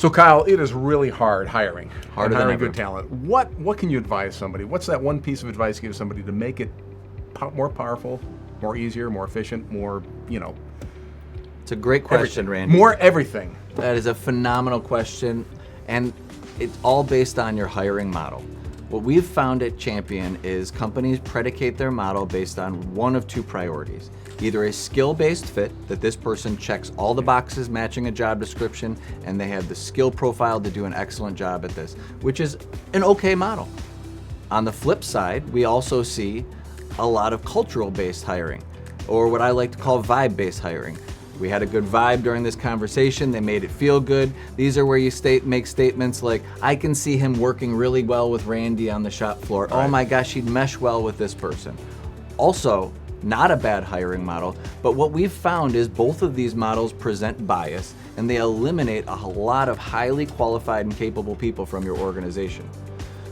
So Kyle, it is really hard hiring. Harder and hiring than ever. good talent. What can you advise somebody? What's that one piece of advice you give somebody to make it more powerful, more easier, more efficient, more, It's a great question, everything. Randy. More everything. That is a phenomenal question, and it's all based on your hiring model. What we've found at Champion is companies predicate their model based on one of two priorities. Either a skill-based fit, that this person checks all the boxes matching a job description and they have the skill profile to do an excellent job at this, which is an okay model. On the flip side, we also see a lot of cultural-based hiring, or what I like to call vibe-based hiring. We had a good vibe during this conversation, they made it feel good. These are where you make statements like, I can see him working really well with Randy on the shop floor. Right. Oh my gosh, he'd mesh well with this person. Also, not a bad hiring model, but what we've found is both of these models present bias and they eliminate a lot of highly qualified and capable people from your organization.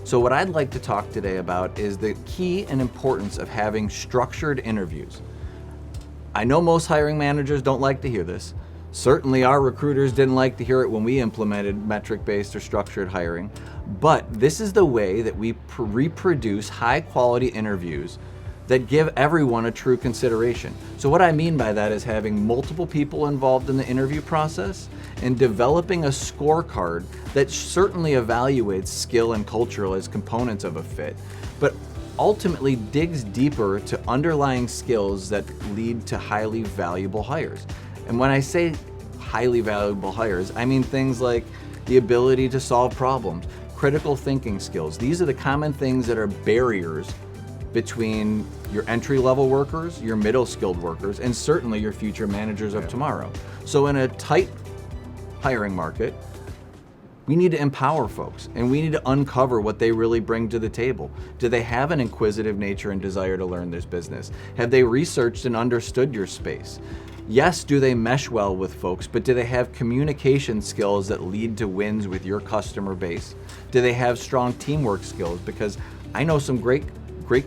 So what I'd like to talk today about is the key and importance of having structured interviews. I know most hiring managers don't like to hear this. Certainly our recruiters didn't like to hear it when we implemented metric-based or structured hiring, but this is the way that we reproduce high-quality interviews that give everyone a true consideration. So what I mean by that is having multiple people involved in the interview process and developing a scorecard that certainly evaluates skill and cultural as components of a fit, but ultimately digs deeper to underlying skills that lead to highly valuable hires. And when I say highly valuable hires, I mean things like the ability to solve problems, critical thinking skills. These are the common things that are barriers between your entry-level workers, your middle-skilled workers, and certainly your future managers of tomorrow. So in a tight hiring market, we need to empower folks and we need to uncover what they really bring to the table. Do they have an inquisitive nature and desire to learn this business? Have they researched and understood your space? Yes, do they mesh well with folks, but do they have communication skills that lead to wins with your customer base? Do they have strong teamwork skills? Because I know some great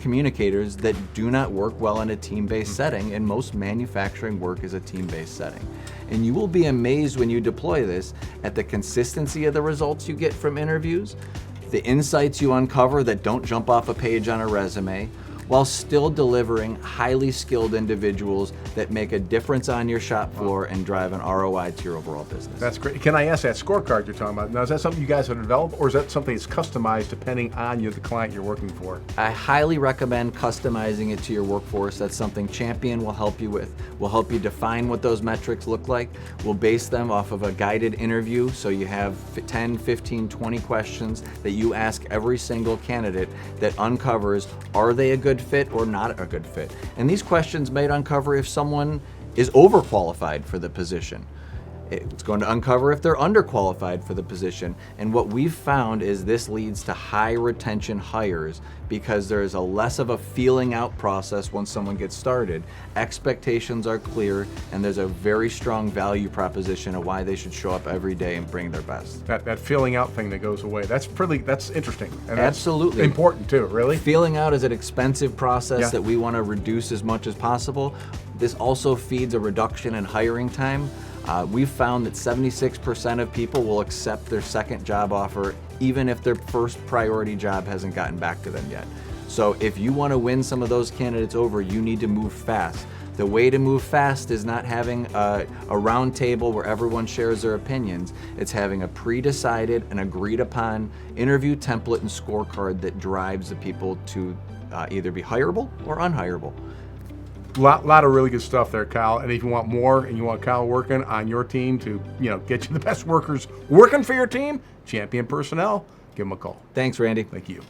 communicators that do not work well in a team-based setting, and most manufacturing work is a team-based setting. And you will be amazed when you deploy this at the consistency of the results you get from interviews, the insights you uncover that don't jump off a page on a resume, while still delivering highly skilled individuals that make a difference on your shop floor and drive an ROI to your overall business. That's great. Can I ask that scorecard you're talking about? Now, is that something you guys have developed, or is that something that's customized depending on the client you're working for? I highly recommend customizing it to your workforce. That's something Champion will help you with. We'll help you define what those metrics look like. We'll base them off of a guided interview, so you have 10, 15, 20 questions that you ask every single candidate that uncovers, are they a good fit or not a good fit? And these questions might uncover if someone is overqualified for the position. It's going to uncover if they're underqualified for the position. And what we've found is this leads to high retention hires because there's a less of a feeling out process once someone gets started. Expectations are clear, and there's a very strong value proposition of why they should show up every day and bring their best. That feeling out thing that goes away, that's interesting. And that's Absolutely. important too, really. Feeling out is an expensive process Yeah. that we want to reduce as much as possible. This also feeds a reduction in hiring time. We've found that 76% of people will accept their second job offer even if their first priority job hasn't gotten back to them yet. So if you want to win some of those candidates over, you need to move fast. The way to move fast is not having a round table where everyone shares their opinions. It's having a pre-decided and agreed upon interview template and scorecard that drives the people to either be hireable or unhireable. Lot of really good stuff there, Kyle. And if you want more and you want Kyle working on your team to, get you the best workers working for your team, Champion Personnel, give them a call. Thanks, Randy. Thank you.